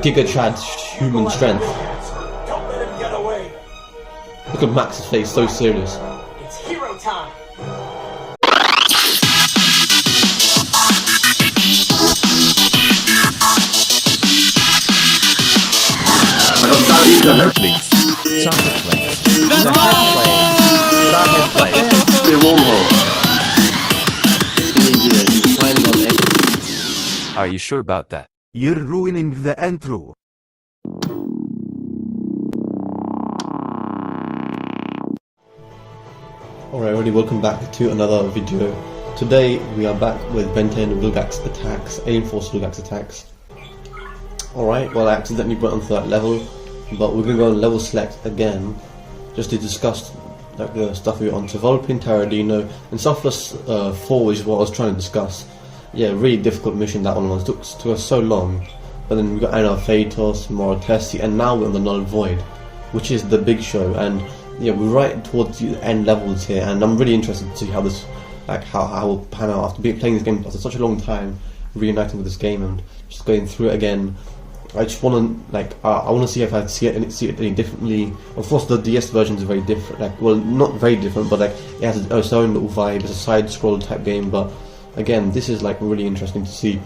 Giga Chad human strength. Don't let him get away. Look at Max's face, so serious. It's hero time. Are you sure about that? You're ruining the intro. Alright everybody, welcome back to another video. Today we are back with Ben 10 Vilgax attacks, Alien Force Vilgax attacks. Alright, well I accidentally went on to that level, but we're going to go on level select again, just to discuss like the stuff we were on. So Volpin, Taradino, and Selfless 4, which is what I was trying to discuss. Yeah, really difficult mission that one was, took us so long. But then we got Anna Phaetos, Morotesi, and now we're on the Null Void, which is the big show. And yeah, we're right towards the end levels here, and I'm really interested to see how this, like how will pan out after playing this game after such a long time, reuniting with this game and just going through it again. I just want to I want to see if I see it any differently. Of course, the DS version is very different. Like, well, not very different, but like it has its own little vibe. It's a side-scroll type game, but again, this is like really interesting to see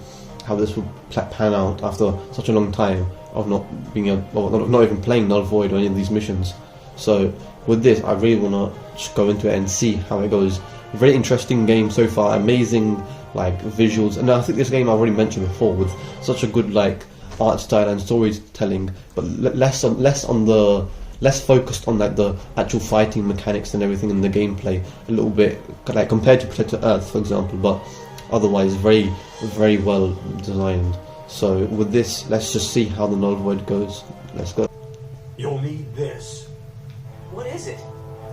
how this will pan out after such a long time of not being not even playing Null Void or any of these missions. So with this, I really want to just go into it and see how it goes. Very interesting game so far, amazing like visuals, and I think this game I've already mentioned before, with such a good like art style and storytelling, but less focused on like the actual fighting mechanics and everything in the gameplay. A little bit like compared to Protector Earth, for example, but otherwise very, very well designed. So with this, let's just see how the Null Void goes. Let's go. You'll need this. What is it?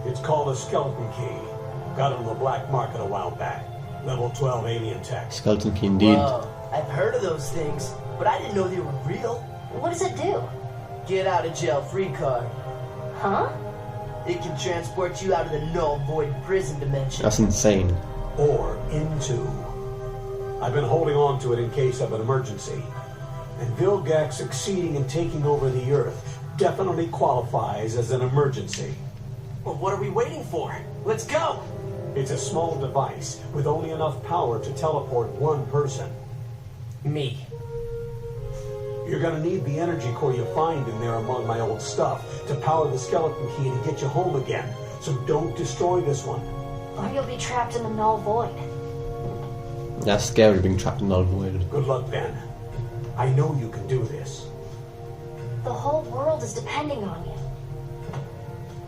It's called a skeleton key. Got it on the black market a while back. Level 12 alien tech. Skeleton key indeed. Whoa, I've heard of those things, but I didn't know they were real. What does it do? Get out of jail free card. Huh? It can transport you out of the Null Void prison dimension. That's insane. Or into. I've been holding on to it in case of an emergency. And Vilgax succeeding in taking over the Earth definitely qualifies as an emergency. Well, what are we waiting for? Let's go! It's a small device with only enough power to teleport one person. Me. You're gonna need the energy core you find in there among my old stuff to power the skeleton key to get you home again. So don't destroy this one. Or you'll be trapped in the Null Void. That's scary, being trapped in Null Void. Good luck, Ben. I know you can do this. The whole world is depending on you.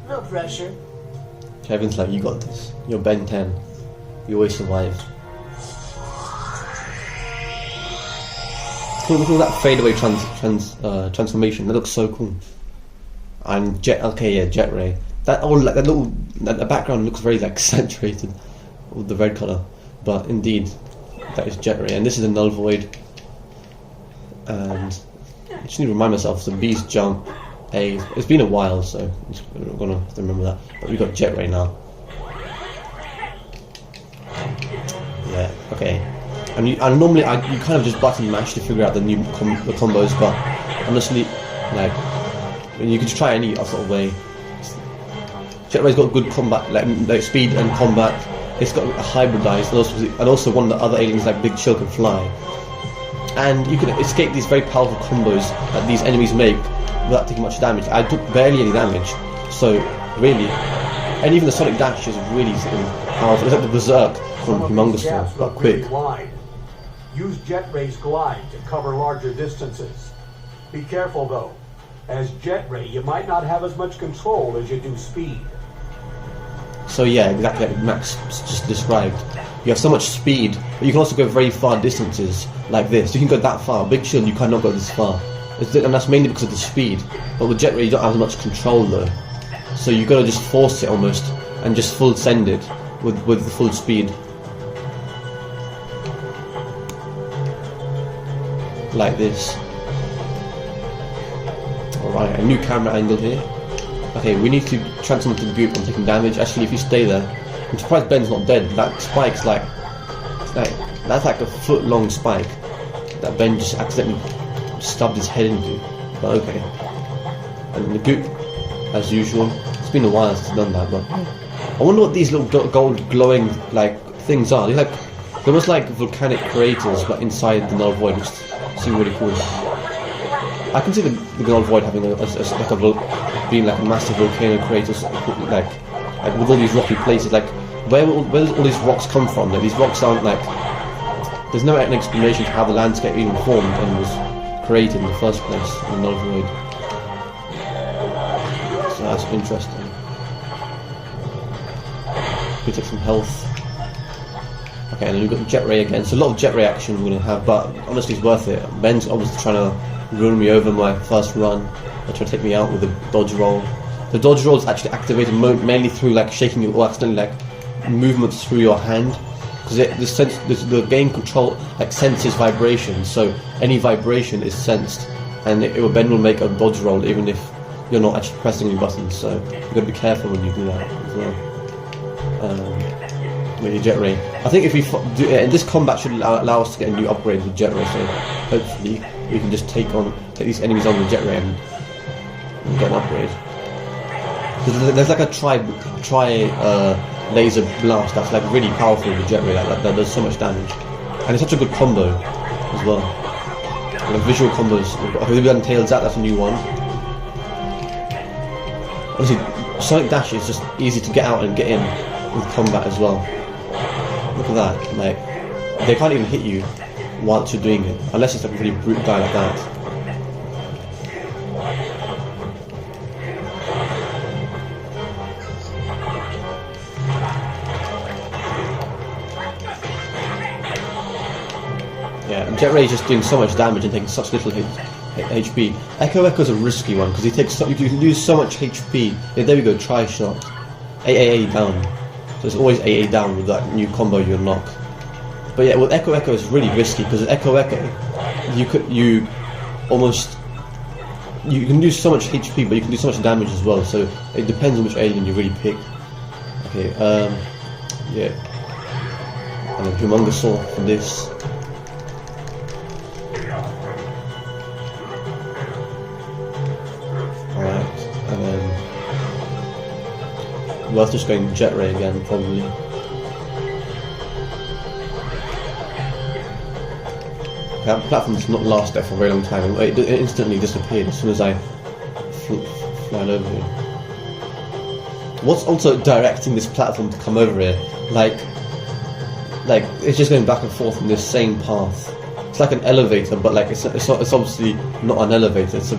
No pressure. Kevin's like, you got this. You're Ben 10. You always survive. Look at that fadeaway transformation. That looks so cool. And Jet Ray. That background looks very like saturated with the red color. But indeed, that is Jet Ray, and this is a Null Void. And I just need to remind myself, the Beast jump. It's been a while, so I'm gonna have to remember that. But we got Jet Ray now. Yeah, okay. And normally you kind of just button mash to figure out the new combos, but honestly, like, you can just try any sort of way. Jet Ray's got good combat, like speed and combat. It's got a hybridized, and also one of the other aliens like Big Chill can fly. And you can escape these very powerful combos that these enemies make without taking much damage. I took barely any damage, so really, and even the Sonic Dash is really powerful. It's like the Berserk from Humongous Form, but quick. Wide. Use Jet Ray's glide to cover larger distances. Be careful though. As Jet Ray, you might not have as much control as you do speed. So yeah, exactly like Max just described. You have so much speed, but you can also go very far distances like this. You can go that far. Big Shield, you cannot go this far. And that's mainly because of the speed. But with Jet Ray, you don't have as much control though. So you gotta just force it almost, and just full send it with the full speed. Like this. Alright, a new camera angle here. Okay, we need to transform to the group and taking damage. Actually, if you stay there, I'm surprised Ben's not dead. That spike's like that's like a foot long spike that Ben just accidentally stubbed his head into. But okay. And the goop, as usual. It's been a while since I've done that, but I wonder what these little gold glowing like things are. They're almost like volcanic craters, but inside the null void, which seem really cool. I can see the null void having being like a massive volcano crater, like with all these rocky places. Like where does all these rocks come from? Like these rocks aren't like. There's no explanation for how the landscape even formed and was created in the first place in the null void. So that's interesting. We take some health. Okay, and then we've got the jet ray again. So a lot of jet ray action we're going to have, but honestly it's worth it. Ben's obviously trying to run me over my first run. They're trying to take me out with a dodge roll. The dodge roll is actually activated mainly through like shaking or accidentally like movements through your hand. Because the game control senses vibration, so any vibration is sensed, and Ben will make a dodge roll even if you're not actually pressing any buttons. So you've got to be careful when you do that as well. With your jet ray, I think if we do in this combat should allow us to get a new upgrade with jet ray. So hopefully we can just take these enemies on with jet ray and get an upgrade. There's like a tri laser blast that's like really powerful with jet ray, that does so much damage, and it's such a good combo as well. And the visual combos, we've done Tails out, that's a new one. Obviously Sonic Dash is just easy to get out and get in with combat as well. Look at that, like they can't even hit you whilst you're doing it, unless it's like a really brute guy like that. Yeah, and Jet Ray is just doing so much damage and taking such little HP. Echo is a risky one because he takes you can lose so much HP. Yeah, there we go, try shot. AAA down. So it's always AA down with that new combo you unlock. But yeah, with Echo is really risky because with Echo you can lose so much HP, but you can do so much damage as well. So it depends on which alien you really pick. Okay, yeah, and then Humongosaur for this. Alright, and then worth just going Jet Ray again, probably. That platform does not last there for a very long time. It instantly disappeared as soon as I fly over here. What's also directing this platform to come over here? Like it's just going back and forth in this same path. It's like an elevator, but like it's obviously not an elevator. It's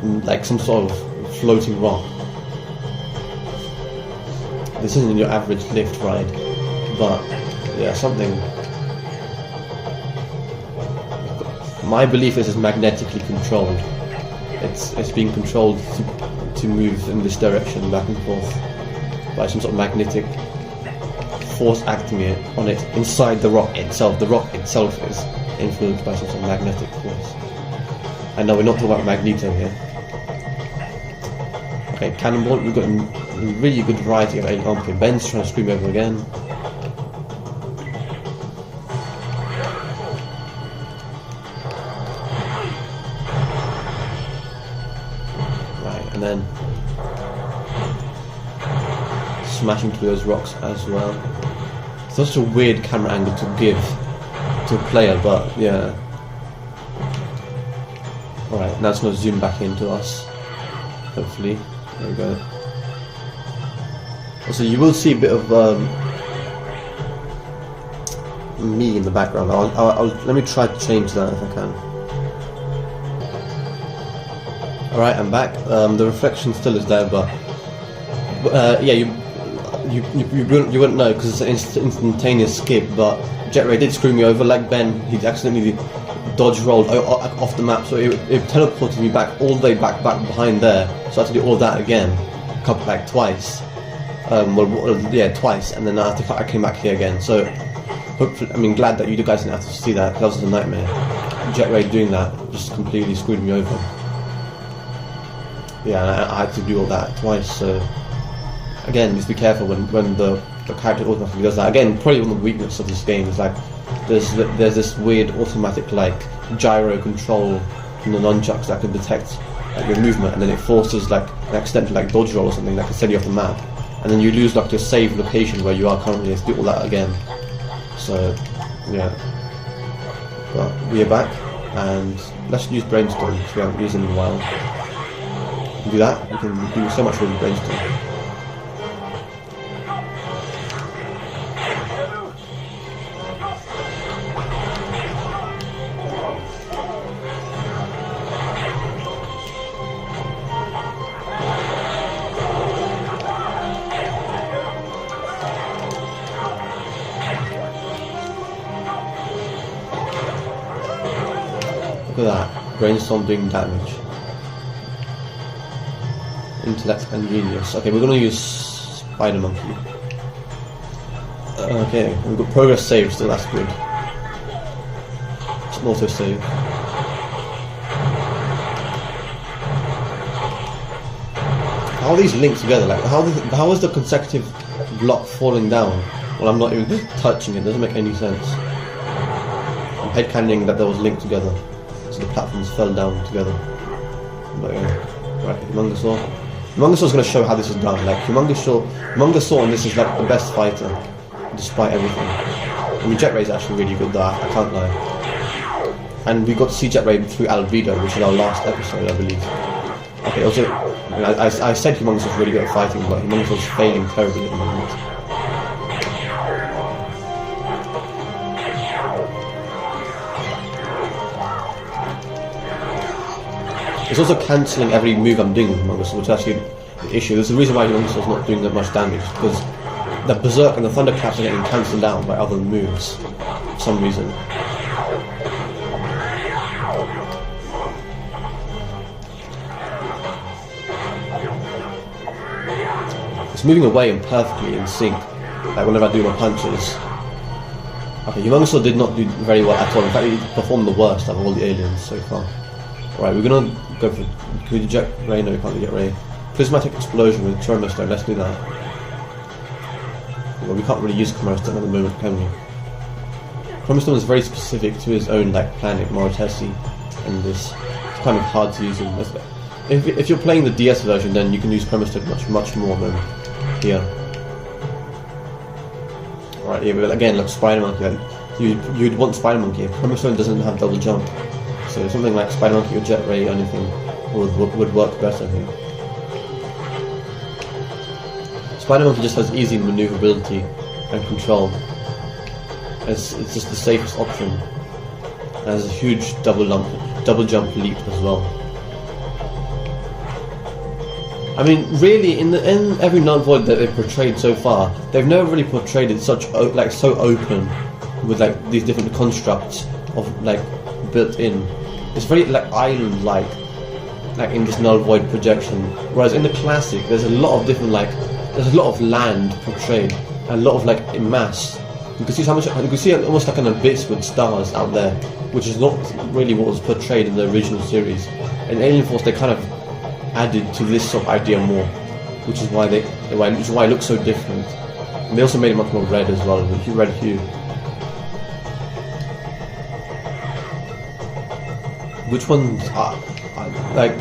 like some sort of floating rock. This isn't your average lift ride, but yeah, something. My belief is it's magnetically controlled. It's being controlled to move in this direction back and forth by some sort of magnetic force acting on it inside the rock itself. The rock itself is influenced by some sort of magnetic force. And no, we're not talking about Magneto here. Okay, Cannonball, we've got a really good variety of alien. Okay, Ben's trying to scream over again. Right, and then smashing through those rocks as well. It's such a weird camera angle to give to a player, but yeah. Alright, now it's going to zoom back into us, hopefully. There we go. Also, you will see a bit of me in the background. Let me try to change that if I can. Alright, I'm back. The reflection still is there, but yeah, you wouldn't know because it's an instantaneous skip. But Jet Ray did screw me over. Like Ben, he accidentally dodge rolled off the map, so it teleported me back all the way back behind there. So I had to do all that again, like twice. Yeah, twice, and then I came back here again. So hopefully, I mean, glad that you guys didn't have to see that. That was a nightmare. Jet Ray doing that just completely screwed me over. Yeah, I had to do all that twice. So again, just be careful when the character automatically does that. Again, probably one of the weaknesses of this game is like there's this weird automatic like gyro control in the nunchucks that can detect like your movement, and then it forces like an accidental like dodge roll or something that can send you off the map, and then you lose like your save location where you are currently. Let's do all that again. So yeah, well, we are back, and let's use brainstorm because we haven't used it in a while. We can do that. We can do so much with brainstorm. Look at that, brainstorm doing damage. Intellect and genius. Okay, we're gonna use Spider Monkey. Okay, we've got progress saved, so that's good. It's an auto save. How are these linked together? Like, how is the consecutive block falling down? Well, I'm not even touching it. Doesn't make any sense. I'm headcanoning that they was linked together. So the platforms fell down together. But yeah, right, Humongousaur. Humongousaur is going to show how this is done. Like Humongousaur on this is like the best fighter, despite everything. I mean, Jet Ray is actually really good though. I can't lie. And we got to see Jet Ray through Albedo, which is our last episode, I believe. Okay, also, I said Humongousaur is really good at fighting, but Humongousaur is failing terribly at the moment. It's also cancelling every move I'm doing with Humongousaur, which is actually the issue. There's a reason why Humongousaur is not doing that much damage, because the Berserk and the Thunderclaps are getting cancelled down by other moves for some reason. It's moving away and perfectly in sync, like whenever I do my punches. Okay, Humongousaur did not do very well at all. In fact, he performed the worst out of all the aliens so far. Alright, we're gonna go for... Can we eject Ray? No, we can't eject Ray. Prismatic Explosion with Chromostone, let's do that. Well, we can't really use Chromostone at the moment, can we? Chromostone is very specific to his own like planet, Moritesi, and this. It's kind of hard to use him. If you're playing the DS version, then you can use Chromostone much more than here. Alright, here, but again, like Spider Monkey, like, you'd want Spider Monkey. Chromostone doesn't have double jump. So something like Spider Monkey or Jet Ray or anything would work better, I think. Spider Monkey just has easy maneuverability and control. It's just the safest option. It has a huge double jump leap as well. I mean, really, in every Null Void that they've portrayed so far, they've never really portrayed it so open with like these different constructs of like built in. It's very like island-like, like in this Null Void projection. Whereas in the classic, there's a lot of different there's a lot of land portrayed, and a lot of like in mass. You can see how much. You can see almost like an abyss with stars out there, which is not really what was portrayed in the original series. In Alien Force, they kind of added to this sort of idea more, which is why it looks so different. And they also made it much more red as well, with red hue. Which ones are like?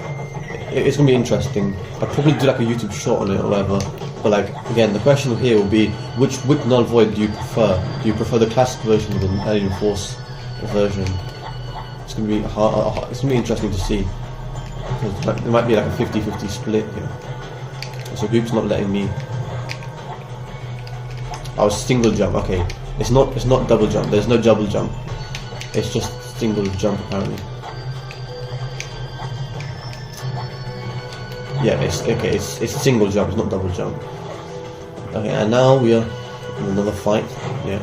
It's gonna be interesting. I'll probably do like a YouTube short on it or whatever. But like again, the question here will be which Null Void do you prefer? Do you prefer the classic version or the Alien Force version? It's gonna be hard. It's gonna be interesting to see. Because there might be like a 50-50 split here. So Goop's not letting me. Oh, single jump. Okay, it's not double jump. There's no double jump. It's just single jump apparently. Yeah, it's single jump, it's not double jump. Okay, and now we are in another fight. Yeah.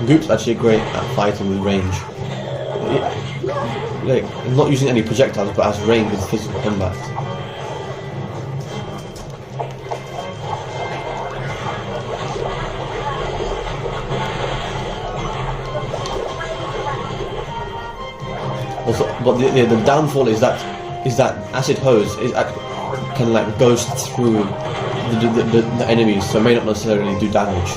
Goop's actually great at fighting with range. Like, not using any projectiles, but has range with physical combat. Also, but the downfall is that acid hose can like goes through the enemies, so it may not necessarily do damage.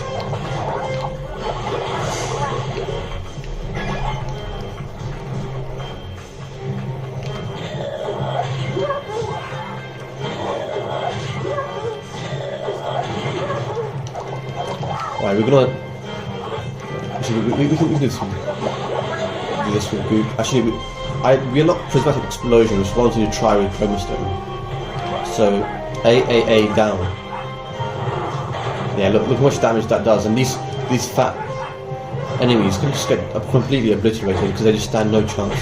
Alright, we're gonna... Actually, we can do this with Goop. Actually, we unlocked Prismatic Explosion, which I wanted to try with Chromostone. So, A down. Yeah, look how much damage that does, and these fat enemies can just get completely obliterated because they just stand no chance.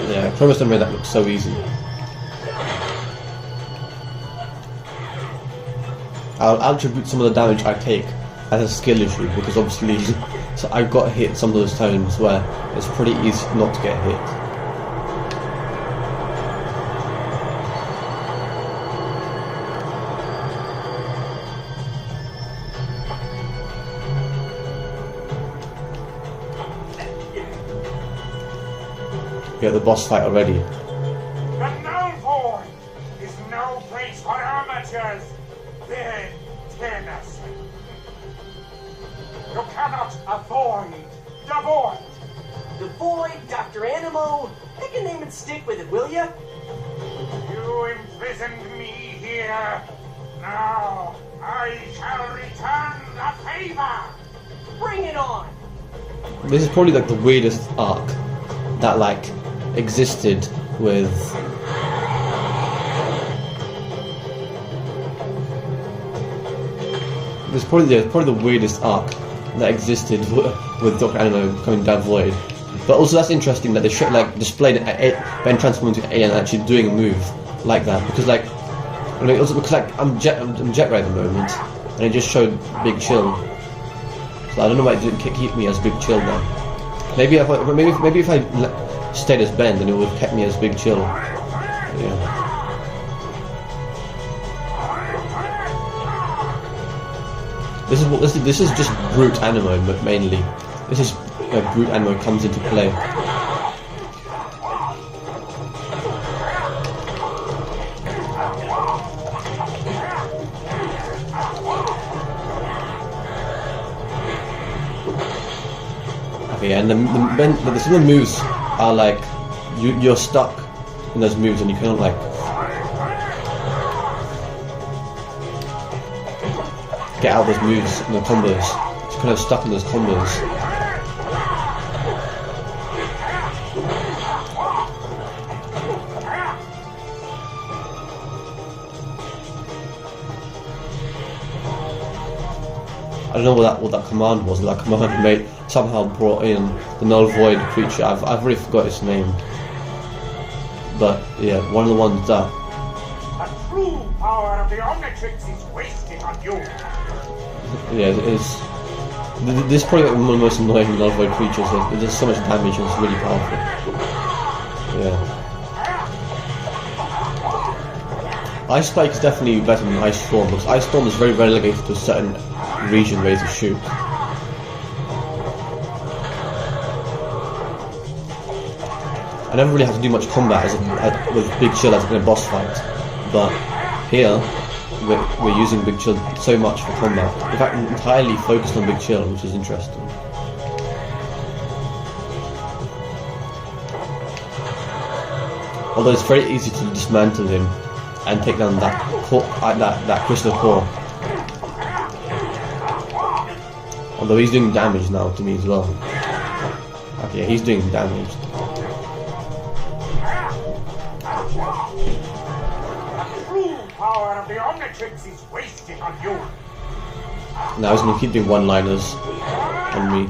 Yeah, Chromostone made that look so easy. I'll attribute some of the damage I take as a skill issue, because obviously so I got hit some of those times where it's pretty easy not to get hit. Get the boss fight already. The Null Void is no place for amateurs, Ben Tennyson. You cannot avoid the void. The Void, Dr. Animo. Pick a name and stick with it, will ya? You imprisoned me here. Now I shall return the favor. Bring it on. This is probably like the weirdest arc that like existed with this is probably the weirdest arc that existed with Dr. Animo coming down Void. But also that's interesting that they displayed Ben transforming into A and actually doing a move like that, because like I mean, also because like I'm jet ray at the moment and it just showed Big Chill, so I don't know why it didn't keep me as Big Chill now. Maybe if I stayed as Ben, then it would have kept me as Big Chill. Yeah. This is just brute Animo mainly. This is where brute Animo comes into play. Okay, and some of the moves are like you're stuck in those moves and you can't like get out of those moves and the combos. You're kind of stuck in those combos. I don't know what that command was. That command somehow brought in the Null Void creature. I've already forgot its name. But yeah, one of the ones that. The true power of the Omnitrix is wasted on you. Yeah, it is. This is probably like one of the most annoying Null Void creatures. It does so much damage and it's really powerful. Yeah. Ice Spike is definitely better than Ice Storm, because Ice Storm is very relegated to a certain region where you can shoot. I never really have to do much combat with Big Chill as in a boss fight, but here we're using Big Chill so much for combat. In fact, entirely focused on Big Chill, which is interesting. Although it's very easy to dismantle him and take down that crystal core. Although he's doing damage now to me as well. Okay, he's doing damage. The true power of the Omnitrix is wasted on you. Now he's gonna keep doing one-liners on me.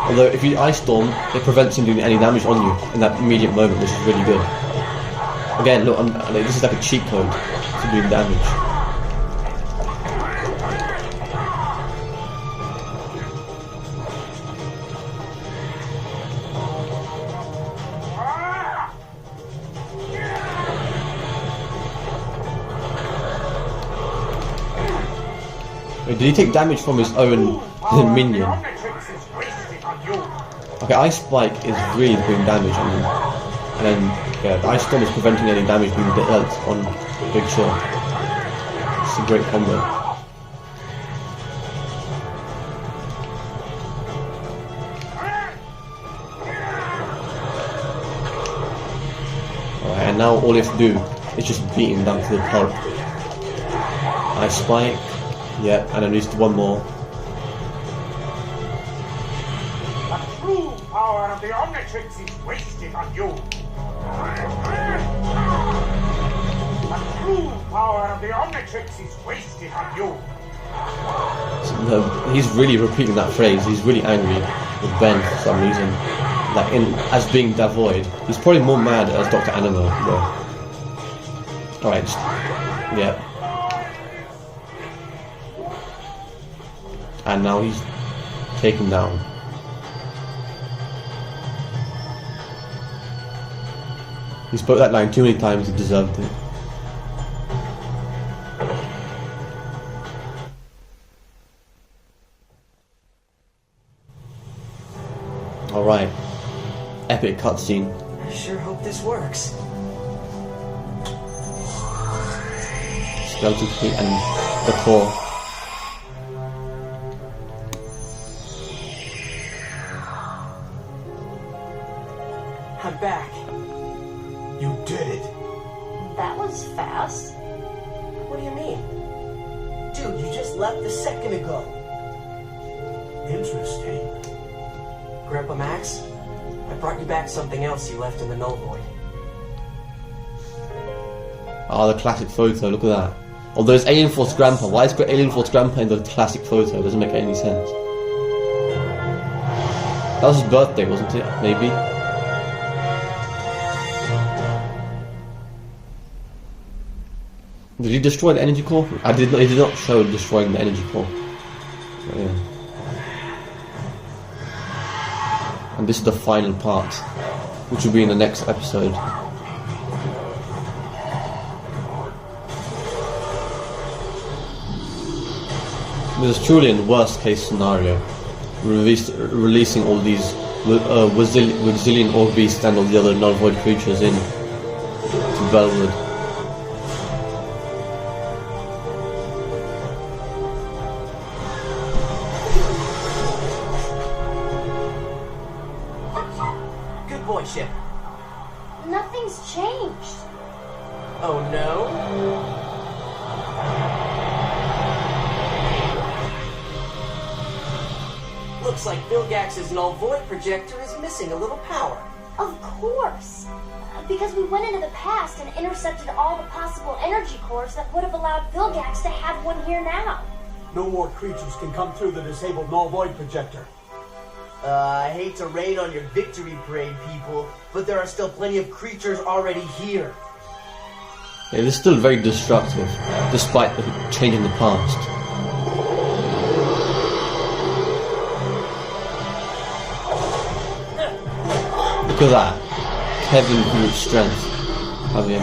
Although if you Ice Storm, it prevents him doing any damage on you in that immediate moment, which is really good. Again, look, this is like a cheat code to doing damage. Wait, did he take damage from his own minion? Okay, Ice Spike is really doing damage on him. And then, yeah, the Ice Storm is preventing any damage being dealt on Big Chill. It's a great combo. Alright, and now all you have to do is just beat him down to the pulp. Ice Spike. Yep, and then just one more. The true power of the Omnitrix is wasted on you. The true power of the Omnitrix is wasted on you. So, he's really repeating that phrase. He's really angry with Ben for some reason. Like as being devoid. He's probably more mad as Dr. Animo though. Alright, yeah. And now he's taken down. He spoke that line too many times, he deserved it. Alright. Epic cutscene. I sure hope this works. Skeleton feet and the core. I'm back. You did it. That was fast. What do you mean? Dude, you just left a second ago. Interesting. Grandpa Max, I brought you back something else you left in the Null Void. Oh, the classic photo, look at that. Although it's Alien Force Grandpa, why is Alien Force Grandpa in the classic photo? It doesn't make any sense. That was his birthday, wasn't it? Maybe? Did he destroy the energy core? He did not show destroying the energy core. But yeah. And this is the final part, which will be in the next episode. This is truly in the worst case scenario, releasing all these Wazillion Orc Beasts and all the other Null Void creatures in to Bellwood. Good boy, Ship. Nothing's changed. Oh no? Looks like Vilgax's Null Void projector is missing a little power. Of course. Because we went into the past and intercepted all the possible energy cores that would have allowed Vilgax to have one here now. No more creatures can come through the disabled Null Void projector. I hate to rain on your victory parade, people, but there are still plenty of creatures already here. Yeah, it is still very destructive, despite the change in the past. Look at that. Kevin with strength. Have him.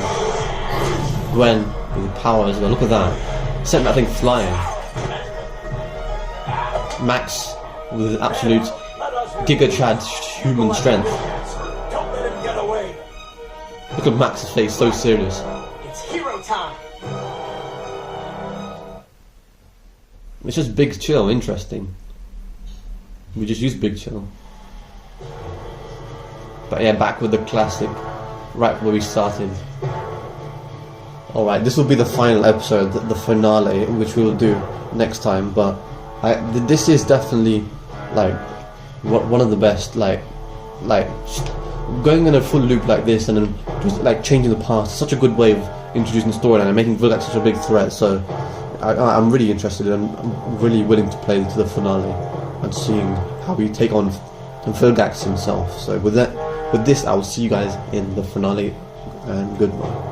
Gwen with power as well. Look at that. Sent that thing flying. Max with absolute Giga Chad human strength. Don't let him get away. Look at Max's face, so serious. It's hero time! It's just Big Chill, interesting. We just use Big Chill. But yeah, back with the classic, right where we started. Alright, this will be the final episode, the finale, which we will do next time, but this is definitely like one of the best, like going in a full loop like this and then just like changing the past, such a good way of introducing the storyline and making Vilgax such a big threat. So I'm really interested and I'm really willing to play to the finale and seeing how we take on Vilgax himself. So with this I will see you guys in the finale, and goodbye.